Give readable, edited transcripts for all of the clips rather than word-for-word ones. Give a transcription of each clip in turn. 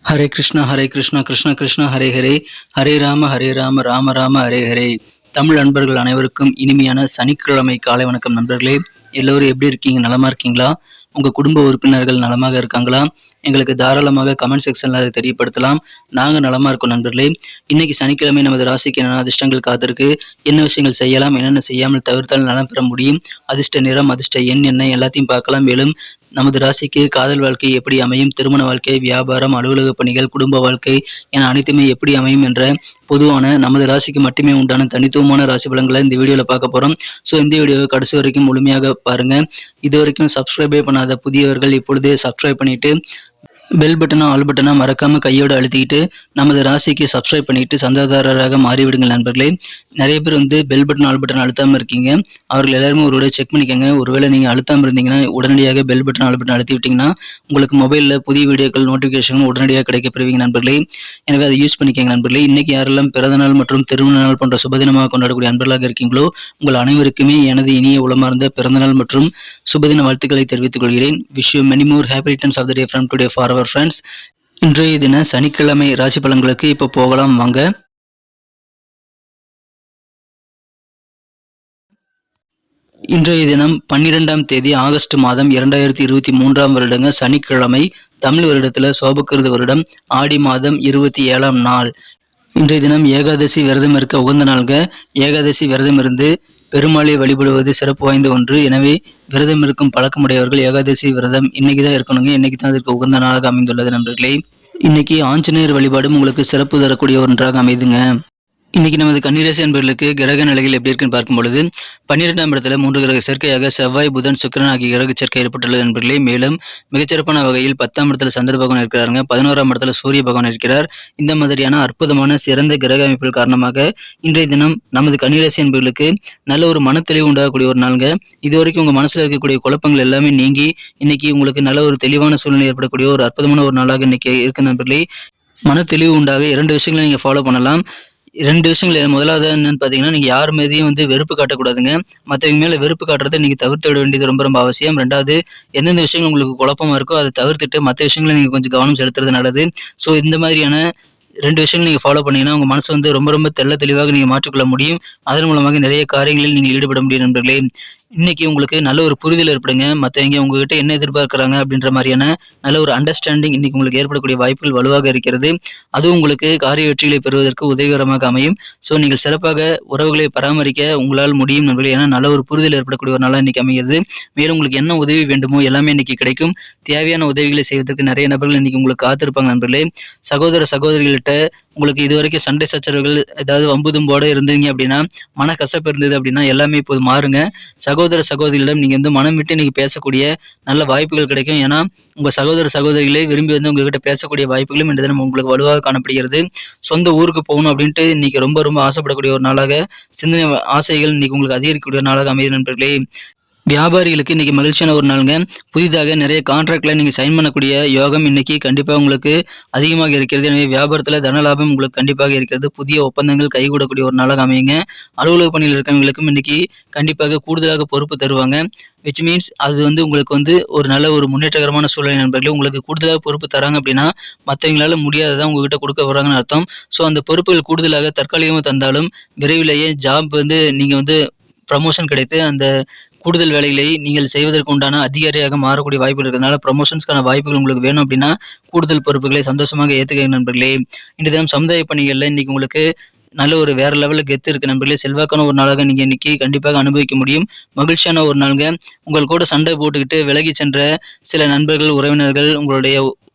ஹரே கிருஷ்ணா கிருஷ்ண கிருஷ்ண ஹரே ஹரே, ஹரே ராம ராம ராம ஹரே ஹரே. தமிழ் நண்பர்கள் அனைவருக்கும் இனிமையான சனிக்கிழமை காலை வணக்கம் நண்பர்களே. எல்லோரும் எப்படி இருக்கீங்க? நலமா இருக்கீங்களா? உங்க குடும்ப உறுப்பினர்கள் நலமாக இருக்காங்களா? எங்களுக்கு தாராளமாக கமெண்ட் செக்ஷன்ல அதை தெரியப்படுத்தலாம். நாங்க நலமா இருக்கோம் நண்பர்களே. இன்னைக்கு சனிக்கிழமை நமது ராசிக்கு என்னென்ன அதிர்ஷ்டங்கள் காத்திருக்கு, என்ன விஷயங்கள் செய்யலாம், என்னென்ன செய்யாமல் தவிர்த்தால் நலம் பெற முடியும், அதிர்ஷ்ட நிறம், அதிர்ஷ்ட எண் என்ன, எல்லாத்தையும் பார்க்கலாம். மேலும் நமது ராசிக்கு காதல் வாழ்க்கை எப்படி அமையும், திருமண வாழ்க்கை, வியாபாரம், அலுவலக பணிகள், குடும்ப வாழ்க்கை என அனைத்துமே எப்படி அமையும் என்ற பொதுவான நமது ராசிக்கு மட்டுமே உண்டான தனித்துவமான ராசி பலன்களை இந்த வீடியோவில் பார்க்க போகிறோம். ஸோ இந்த வீடியோவை கடைசி வரைக்கும் முழுமையாக பாருங்கள். இது வரைக்கும் சப்ஸ்கிரைபே பண்ணாத புதியவர்கள் இப்பொழுதே சப்ஸ்கிரைப் பண்ணிவிட்டு பெல் பட்டனா ஆல் பட்டனா மறக்காம கையோடு அழுத்திக்கிட்டு நமது ராசிக்கு சப்ஸ்கிரைப் பண்ணிட்டு சந்தாதாரராக மாறிவிடுங்கள் நண்பர்களே. நிறைய பேர் பெல் பட்டன் ஆல் பட்டன் அழுத்தாமல் இருக்கீங்க. அவர்கள் எல்லாருமே ஒருவேளை செக் பண்ணிக்கோங்க. ஒருவேளை நீங்கள் அழுத்தாமல் இருந்தீங்கன்னா உடனடியாக பெல் பட்டன் ஆல் பட்டன் அழுத்தி விட்டீங்கன்னா உங்களுக்கு மொபைலில் புதிய வீடியோக்கள் நோட்டிஃபிகேஷன் உடனடியாக கிடைக்க பெறுவீங்க நண்பர்களே. எனவே அதை யூஸ் பண்ணிக்கோங்க நண்பர்களே. இன்னைக்கு யாரெல்லாம் பிறந்தநாள் மற்றும் திருமண நாள் போன்ற சுபதினமாக கொண்டாடக்கூடிய நண்பர்களாக இருக்கீங்களோ உங்கள் அனைவருக்குமே எனது இனிய உளமார்ந்த பிறந்தநாள் மற்றும் சுபதின வாழ்த்துக்களை தெரிவித்துக் கொள்கிறேன். Wish you many more happy returns of the day from today for our friends. இன்றைய தின சனிக்கிழமை ராசி பலன்களுக்கு இப்போ போகலாம் வாங்க. இன்றைய தினம் 12ஆம் தேதி ஆகஸ்ட் மாதம் 2023 வருடங்க சனிக்கிழமை. தமிழ் வருடத்துல சோபக்கிருது வருடம் ஆடி மாதம் 27ஆம் நாள். இன்றைய தினம் ஏகாதசி விரதம் இருக்க உகந்த நாள்க. ஏகாதசி விரதம் இருந்து பெருமாளை வழிபடுவது சிறப்பு வாய்ந்த ஒன்று. எனவே விரதம் இருக்கும் பழக்கமுடையவர்கள் ஏகாதசி விரதம் இன்னைக்கு தான் இருக்கணுங்க. இன்னைக்கு தான் அதற்கு உகந்த நாளாக அமைந்துள்ளது நண்பர்களே. இன்னைக்கு ஆஞ்சநேயர் வழிபாடும் உங்களுக்கு சிறப்பு தரக்கூடிய ஒன்றாக அமைதுங்க. இன்னைக்கு நமது கன்னிராசி என்பவர்களுக்கு கிரக நிலைகள் எப்படி இருக்குன்னு பார்க்கும் பொழுது 12ஆம் இடத்துல 3 கிரக சேர்க்கையாக செவ்வாய், புதன், சுக்கிரன் ஆகிய கிரக சேர்க்கை ஏற்பட்டுள்ளது நண்பர்களே. மேலும் மிகச்சிறப்பான வகையில் 10ஆம் இடத்துல சந்திர பகவான் இருக்கிறாருங்க. 11ஆம் இடத்துல சூரிய பகவான் இருக்கிறார். இந்த மாதிரியான அற்புதமான சிறந்த கிரக அமைப்புகள் காரணமாக இன்றைய தினம் நமது கன்னிராசி என்பவர்களுக்கு நல்ல ஒரு மனத்தெளிவு உண்டாகக்கூடிய ஒரு நாளுங்க. இதுவரைக்கும் உங்க மனசுல இருக்கக்கூடிய குழப்பங்கள் எல்லாமே நீங்கி இன்னைக்கு உங்களுக்கு நல்ல ஒரு தெளிவான சூழ்நிலை ஏற்படக்கூடிய ஒரு அற்புதமான ஒரு நாளாக இன்னைக்கு இருக்கு நண்பர்களே. மன தெளிவு உண்டாக 2 விஷயங்களை நீங்க ஃபாலோ பண்ணலாம். 2 விஷயங்கள். முதலாவது என்னன்னு பார்த்தீங்கன்னா, நீங்க யார் மீதையும் வெறுப்பு காட்டக்கூடாதுங்க. மற்றவங்க மேல வெறுப்பு காட்டுறதை நீங்க தவிர்த்து விட வேண்டியது ரொம்ப ரொம்ப அவசியம். 2வது, எந்தெந்த விஷயங்கள் உங்களுக்கு குழப்பமா இருக்கோ அதை தவிர்த்துட்டு மற்ற விஷயங்களை நீங்க கொஞ்சம் கவனம் செலுத்துறது நல்லது. ஸோ இந்த மாதிரியான 2 விஷயங்கள் நீங்க ஃபாலோ பண்ணீங்கன்னா உங்க மனசு ரொம்ப ரொம்ப தெளிவாக நீங்க மாற்றிக்கொள்ள முடியும். அதன் மூலமாக நிறைய காரியங்களில் நீங்கள் ஈடுபட முடியும் நண்பர்களே. இன்னைக்கு உங்களுக்கு நல்ல ஒரு புரிதல் ஏற்படுங்க. மற்றவங்க உங்ககிட்ட என்ன எதிர்பார்க்குறாங்க அப்படின்ற மாதிரியான நல்ல ஒரு அண்டர்ஸ்டாண்டிங் இன்னைக்கு உங்களுக்கு ஏற்படக்கூடிய வாய்ப்புகள் வலுவாக இருக்கிறது. அதுவும் உங்களுக்கு காரிய வெற்றிகளை பெறுவதற்கு உதவிகரமாக அமையும். ஸோ நீங்கள் சிறப்பாக உறவுகளை பராமரிக்க உங்களால் முடியும் நண்பர்களே. ஏன்னா நல்ல ஒரு புரிதல் ஏற்படக்கூடிய ஒரு நாளாக இன்னைக்கு அமைகிறது. மேலும் உங்களுக்கு என்ன உதவி வேண்டுமோ எல்லாமே இன்னைக்கு கிடைக்கும். தேவையான உதவிகளை செய்வதற்கு நிறைய நபர்கள் இன்னைக்கு உங்களுக்கு காத்திருப்பாங்க நண்பர்களே. சகோதர சகோதரிகள்கிட்ட உங்களுக்கு இதுவரைக்கும் சண்டை சச்சரவுகள் ஏதாவது வம்புதும்போட இருந்தீங்க அப்படின்னா, மனக்கசப்பு இருந்தது அப்படின்னா எல்லாமே இப்போது மாறுங்க. சகோதர சகோதரிகளிடம் நீங்க மனம் விட்டு இன்னைக்கு பேசக்கூடிய நல்ல வாய்ப்புகள் கிடைக்கும். ஏன்னா உங்க சகோதர சகோதரிகளே விரும்பி உங்ககிட்ட பேசக்கூடிய வாய்ப்புகளும் இந்த தினம் உங்களுக்கு வலுவாக காணப்படுகிறது. சொந்த ஊருக்கு போகணும் அப்படின்ட்டு இன்னைக்கு ரொம்ப ரொம்ப ஆசைப்படக்கூடிய ஒரு நாளாக, சிந்தனை ஆசைகள் இன்னைக்கு உங்களுக்கு அதிகரிக்கக்கூடிய ஒரு நாளாக அமைது நண்பர்களே. வியாபாரிகளுக்கு இன்னைக்கு மகிழ்ச்சியான ஒரு நாளுங்க. புதிதாக நிறைய கான்ட்ராக்ட்ல நீங்க சைன் பண்ணக்கூடிய யோகம் இன்னைக்கு கண்டிப்பாக உங்களுக்கு அதிகமாக இருக்கிறது. எனவே வியாபாரத்துல தன லாபம் உங்களுக்கு கண்டிப்பாக இருக்கிறது. புதிய ஒப்பந்தங்கள் கைகூடக்கூடிய ஒரு நாளாக அமையுங்க. அலுவலக பணியில் இருக்கிறவங்களுக்கும் இன்னைக்கு கண்டிப்பாக கூடுதலாக பொறுப்பு தருவாங்க. விச் மீன்ஸ் அது உங்களுக்கு ஒரு நல்ல ஒரு முன்னேற்றகரமான சூழ்நிலை நண்பர்களே. உங்களுக்கு கூடுதலாக பொறுப்பு தராங்க அப்படின்னா மற்றவங்களால முடியாததான் உங்ககிட்ட கொடுக்க வராங்கன்னு அர்த்தம். ஸோ அந்த பொறுப்புகள் கூடுதலாக தற்காலிகமாக தந்தாலும் விரைவிலேயே ஜாப் நீங்க ப்ரமோஷன் கிடைத்து அந்த கூடுதல் வேலைகளை நீங்கள் செய்வதற்கு உண்டான அதிகாரியாக மாறக்கூடிய வாய்ப்புகள் இருக்கிறதுனால ப்ரமோஷன்ஸ்க்கான வாய்ப்புகள் உங்களுக்கு வேணும் அப்படின்னா கூடுதல் பொறுப்புகளை சந்தோஷமாக ஏற்றுக்க நண்பர்களே. இன்றைய தினம் சமுதாய பணிகளில் இன்னைக்கு உங்களுக்கு நல்ல ஒரு வேற லெவலில் கெத்து இருக்கு நண்பர்களே. செல்வாக்கான ஒரு நாளாக நீங்க இன்னைக்கு கண்டிப்பாக அனுபவிக்க முடியும். மகிழ்ச்சியான ஒரு நாளுங்க. உங்கள் கூட சண்டை போட்டுக்கிட்டு விலகி சென்ற சில நண்பர்கள், உறவினர்கள், உங்களுடைய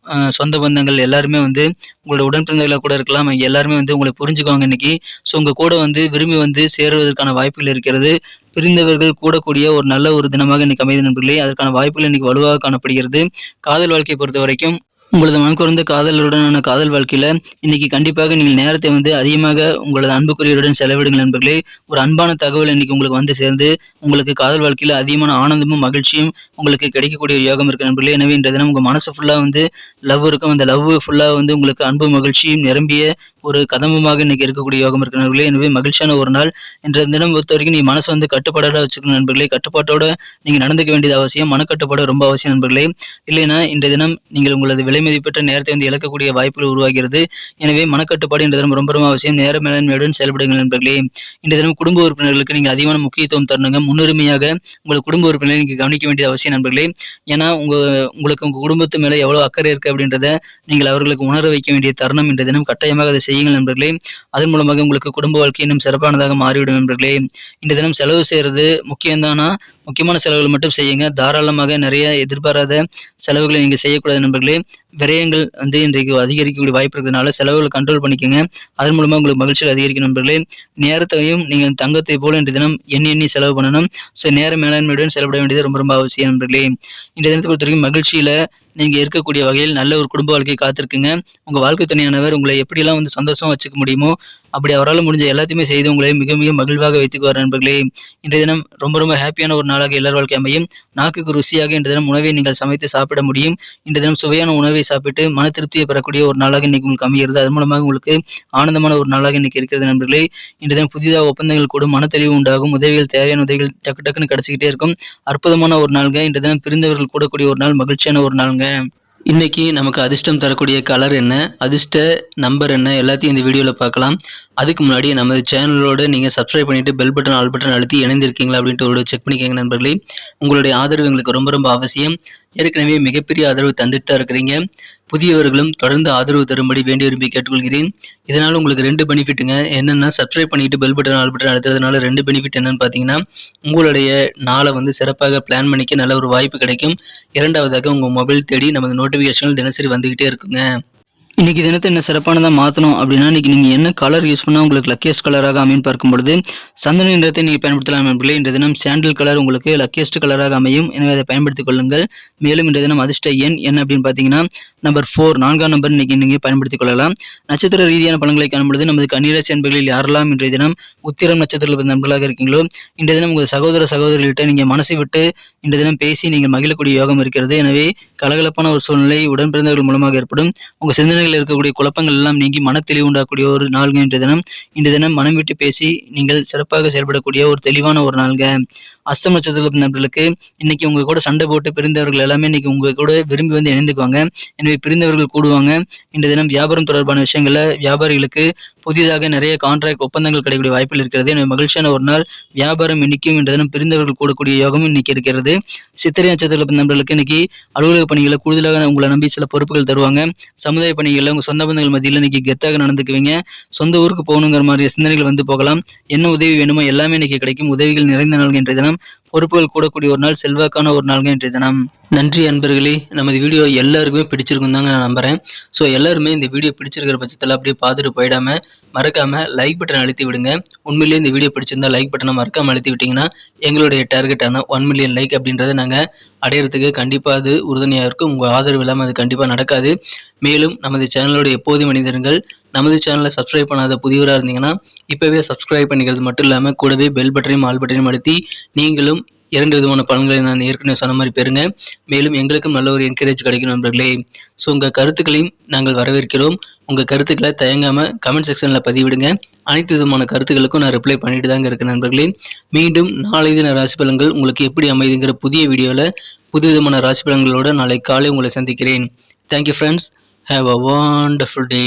சொந்த பந்தங்கள் எல்லாருமே உங்களோட உடன்பிறந்தவர்களாக கூட இருக்கலாம். அவங்க எல்லாருமே உங்களை புரிஞ்சுக்குவாங்க இன்னைக்கு. ஸோ உங்க கூட விரும்பி சேருவதற்கான வாய்ப்புகள் இருக்கிறது. பிரிந்தவர்கள் கூடக்கூடிய ஒரு நல்ல ஒரு தினமாக இன்னைக்கு அமைது நண்பர்களே. அதற்கான வாய்ப்புகள் இன்னைக்கு வலுவாக காணப்படுகிறது. காதல் வாழ்க்கையை பொறுத்த வரைக்கும் உங்களது மனக்குறந்த காதலருடனான காதல் வாழ்க்கையில இன்னைக்கு கண்டிப்பாக நீங்கள் நேரத்தை அதிகமாக உங்களது அன்புக்குரியவருடன் செலவிடுங்கள் நண்பர்களே. ஒரு அன்பான தகவல் இன்னைக்கு உங்களுக்கு சேர்ந்து உங்களுக்கு காதல் வாழ்க்கையில அதிகமான ஆனந்தமும் மகிழ்ச்சியும் உங்களுக்கு கிடைக்கக்கூடிய யோகம் இருக்கு நண்பர்களே. எனவே இன்றைய தினம் உங்க மனசு ஃபுல்லா லவ் இருக்கும். அந்த லவ் ஃபுல்லா உங்களுக்கு அன்பு மகிழ்ச்சியும் நிரம்பிய ஒரு கதம்பமாக இன்னைக்கு இருக்கக்கூடிய யோகம் இருக்கு நண்பர்களே. எனவே மகிழ்ச்சியான ஒரு நாள். இன்றைய தினம் பொறுத்த வரைக்கும் நீ மனசு கட்டுப்பாடோட வச்சுக்கணும் நண்பர்களே. கட்டுப்பாட்டோட நீங்க நடந்துக்க வேண்டியது அவசியம். மனக்கட்டுப்பாடு ரொம்ப அவசியம் நண்பர்களே. இல்லைன்னா இன்றைய தினம் நீங்கள் உங்களது விலை மதிப்பற்ற நேரத்தை வந்து இழக்கக்கூடிய வாய்ப்புகள் உருவாகிறது. எனவே மனக்கட்டுப்பாடு இன்றைய தினம் ரொம்ப ரொம்ப அவசியம். நேர மேலாண்மையுடன் செயல்படுங்கள் நண்பர்களே. இன்றைய தினம் குடும்ப உறுப்பினர்களுக்கு நீங்கள் அதிகமான முக்கியத்துவம் தரணுங்க. முன்னுரிமையாக உங்கள் குடும்ப உறுப்பினர்களை நீங்க கவனிக்க வேண்டியது அவசியம் நண்பர்களே. ஏன்னா உங்களுக்கு உங்க குடும்பத்து மேல எவ்வளவு அக்கறை இருக்கு அப்படின்றத நீங்கள் அவர்களுக்கு உணர வைக்க வேண்டிய தருணம் இன்றைய தினம். கட்டாயமாக அதை செய்யுங்கள் நண்பர்களே. அதன் மூலமாக உங்களுக்கு குடும்ப வாழ்க்கை இன்னும் சிறப்பானதாக மாறிவிடும் நண்பர்களே. இன்றைய தினம் செலவு செய்யறது முக்கியம்தானா? முக்கியமான செலவுகள் மட்டும் செய்யுங்க. தாராளமாக நிறைய எதிர்பாராத செலவுகளை நீங்க செய்யக்கூடாது நண்பர்களே. விரயங்கள் வந்து இன்றைக்கு அதிகரிக்கக்கூடிய வாய்ப்பு இருக்கிறதுனால செலவுகளை கண்ட்ரோல் பண்ணிக்கோங்க. அதன் மூலமா உங்களுக்கு மகிழ்ச்சிகள் அதிகரிக்கும் நண்பர்களே. நேரத்தையும் நீங்க தங்கத்தை போல இன்றைய தினம் எண்ணி எண்ணி செலவு பண்ணணும். நேர மேலாண்மையுடன் செயல்பட வேண்டியது ரொம்ப ரொம்ப அவசியம் நண்பர்களே. இந்த தினத்தை பொறுத்த வரைக்கும் மகிழ்ச்சியில நீங்க இருக்கக்கூடிய வகையில் நல்ல ஒரு குடும்ப வாழ்க்கை காத்திருக்குங்க. உங்க வாழ்க்கை துணையானவர் உங்களை எப்படியெல்லாம் வந்து சந்தோஷமா வச்சுக்க முடியுமோ அப்படி அவரால் முடிஞ்ச எல்லாத்தையுமே செய்து உங்களை மிக மிக மகிழ்வாக வைத்துக்குவார் நண்பர்களே. இன்றைய தினம் ரொம்ப ரொம்ப ஹாப்பியான ஒரு நாளாக எல்லார் வாழ்க்கை அமையும். நாக்குக்கு ருசியாக இன்றைய தினம் உணவை நீங்கள் சமைத்து சாப்பிட முடியும். இன்றைய தினம் சுவையான உணவை சாப்பிட்டு மன திருப்தியை பெறக்கூடிய ஒரு நாளாக இன்னைக்கு உங்களுக்கு அமைகிறது. அதன் மூலமாக உங்களுக்கு ஆனந்தமான ஒரு நாளாக இன்னைக்கு இருக்கிறது நண்பர்களே. இன்றைய தினம் புதிதாக ஒப்பந்தங்கள் கூடும், மனத்தெளிவு உண்டாகும், உதவிகள் தேவையான உதவிகள் டக்கு டக்குன்னு கிடைச்சிக்கிட்டே இருக்கும். அற்புதமான ஒரு நாளுங்க. இன்றைய தினம் பிரிந்தவர்கள் கூடக்கூடிய ஒரு நாள், மகிழ்ச்சியான ஒரு நாளுங்க. இன்னைக்கு நமக்கு அதிர்ஷ்டம் தரக்கூடிய கலர் என்ன, அதிர்ஷ்ட நம்பர் என்ன, எல்லாத்தையும் இந்த வீடியோவில் பார்க்கலாம். அதுக்கு முன்னாடி நமது சேனலோடு நீங்கள் சப்ஸ்கிரைப் பண்ணிட்டு பெல் பட்டன் ஆல் பட்டன் அழுத்தி இணைந்திருக்கீங்களா அப்படின்ட்டு ஒரு செக் பண்ணிக்கோங்க நண்பர்களே. உங்களுடைய ஆதரவு எங்களுக்கு ரொம்ப ரொம்ப அவசியம். ஏற்கனவே மிகப்பெரிய ஆதரவு தந்துட்டு தான் இருக்கிறீங்க. புதியவர்களும் தொடர்ந்து ஆதரவு தரும்படி வேண்டி விரும்பி கேட்டுக்கொள்கிறேன். இதனால் உங்களுக்கு 2 பெனிஃபிட்டுங்க. என்னென்னா, சப்ஸ்கிரைப் பண்ணிட்டு பெல் பட்டன் ஆல் பட்டன் அழுத்துறதுனால 2 பெனிஃபிட் என்னன்னு பார்த்தீங்கன்னா, உங்களுடைய நாளை வந்து சிறப்பாக பிளான் பண்ணிக்க நல்ல ஒரு வாய்ப்பு கிடைக்கும். இரண்டாவதாக உங்கள் மொபைல் தேடி நமது நோட்டிஃபிகேஷன்கள் தினசரி வந்துகிட்டே இருக்குங்க. இன்னைக்கு தினத்தை என்ன சிறப்பானதாக மாற்றணும் அப்படின்னா, இன்னைக்கு நீங்கள் என்ன கலர் யூஸ் பண்ணால் உங்களுக்கு லக்கியஸ்ட் கலராக அமையும் பார்க்கும் பொழுது சந்தன நிறத்தை நீங்கள் பயன்படுத்தலாம் நண்பர்களே. இன்றைய தினம் சாண்டில் கலர் உங்களுக்கு லக்கியஸ்ட் கலராக அமையும். எனவே அதை பயன்படுத்திக் கொள்ளுங்கள். மேலும் இன்றைய தினம் அதிர்ஷ்ட எண் என்ன அப்படின்னு பார்த்தீங்கன்னா நம்பர் 4, 4ஆம் நம்பர் இன்னைக்கு நீங்கள் பயன்படுத்திக் கொள்ளலாம். நட்சத்திர ரீதியான பலன்களை காணும்பொழுது நமது கன்னிராசி அன்பர்களில் யாரெல்லாம் இன்றைய தினம் உத்திரம் நட்சத்திரத்தில் நண்பர்களாக இருக்கீங்களோ இன்றைய தினம் உங்கள் சகோதர சகோதரிகள்கிட்ட நீங்கள் மனசை விட்டு இன்றைய தினம் பேசி நீங்கள் மகிழக்கூடிய யோகம் இருக்கிறது. எனவே கலகலப்பான ஒரு சூழ்நிலை உடன் பிறந்தவர்கள் மூலமாக ஏற்படும். உங்கள் சிந்தனைகளில் இருக்கக்கூடிய குழப்பங்கள் எல்லாம் நீங்கி மனத்தெளிவு உண்டாகக்கூடிய ஒரு நாள்ங்க இன்றைய தினம் மனம் விட்டு பேசி நீங்கள் சிறப்பாக செயல்படக்கூடிய ஒரு தெளிவான ஒரு நாள்ங்க. அஸ்தம் நட்சத்திர நண்பர்களுக்கு இன்னைக்கு உங்க கூட சண்டை போட்டு பிரிந்தவர்கள் எல்லாமே இன்னைக்கு உங்க கூட விரும்பி வந்து இணைந்துக்குவாங்க. எனவே பிரிந்தவர்கள் கூடுவாங்க. இன்றைய தினம் வியாபாரம் தொடர்பான விஷயங்கள்ல வியாபாரிகளுக்கு புதிதாக நிறைய கான்ட்ராக்ட் ஒப்பந்தங்கள் கிடைக்கக்கூடிய வாய்ப்புகள் இருக்கிறது. எனவே மகிழ்ச்சியான ஒரு நாள். வியாபாரம் இன்னைக்கும் இன்றைய தினம் பிரிந்தவர்கள் கூடக்கூடிய யோகமும் இன்னைக்கு இருக்கிறது. சித்திரை நட்சத்திர நண்பர்களுக்கு இன்னைக்கு அலுவலக பணிகளை கூடுதலாக உங்களை நம்பி சில பொறுப்புகள் தருவாங்க. சமுதாய பணிகளில் உங்க சொந்த பந்தங்கள் மத்தியில் இன்னைக்கு கெத்தாக நடந்துக்குவீங்க. சொந்த ஊருக்கு போகணுங்கிற மாதிரி சிந்தனைகள் வந்து போகலாம். என்ன உதவி வேணுமோ எல்லாமே இன்னைக்கு கிடைக்கும். உதவிகள் நிறைந்த நாள் இன்றைய தினம். பொறுப்புகள் கூடக்கூடிய ஒரு நாள், செல்வாக்கான ஒரு நாள்ங்க இன்றைய தினம். நன்றி அன்பர்களே. நமது வீடியோ எல்லாருக்குமே பிடிச்சிருக்கும் தாங்க நான் நம்புறேன். எல்லாருமே இந்த வீடியோ பிடிச்சிருக்கிற பட்சத்தில் அப்படியே பார்த்துட்டு போயிடாம மறக்காம லைக் பட்டன் அழுத்தி விடுங்க. உண்மையிலேயே இந்த வீடியோ பிடிச்சிருந்தா லைக் பட்டனை மறக்காம அழுத்தி விட்டீங்கன்னா எங்களுடைய டார்கெட்டான 1 மில்லியன் லைக் அப்படின்றத நாங்கள் அடையிறதுக்கு கண்டிப்பாக அது உறுதுணையாக இருக்கும். உங்கள் ஆதரவு இல்லாமல் அது கண்டிப்பாக நடக்காது. மேலும் நமது சேனலோட எப்போதும் மனிதர்கள் நமது சேனலை சப்ஸ்கிரைப் பண்ணாத புதியவராக இருந்தீங்கன்னா இப்போவே சப்ஸ்கிரைப் பண்ணிக்கிறது மட்டும் இல்லாமல் கூடவே பெல் பட்டனையும் ஆல் பட்டனையும் அழுத்தி நீங்களும் 2 விதமான பலன்களை நான் ஏற்கனவே சொன்ன மாதிரி பெறுங்க. மேலும் எங்களுக்கும் நல்ல ஒரு என்கரேஜ் கிடைக்கும் நண்பர்களே. உங்கள் கருத்துக்களையும் நாங்கள் வரவேற்கிறோம். உங்கள் கருத்துக்களை தயங்காமல் கமெண்ட் செக்ஷனில் பதிவிடுங்க. அனைத்து விதமான கருத்துக்களுக்கும் நான் ரிப்ளை பண்ணிட்டு தாங்க இருக்கேன் நண்பர்களே. மீண்டும் நாளை தின ராசி பலன்கள் உங்களுக்கு எப்படி அமைதுங்கிற புதிய வீடியோவில் புது விதமான ராசி பலன்களோடு நாளை காலை உங்களை சந்திக்கிறேன். Thank you friends. Have a wonderful day.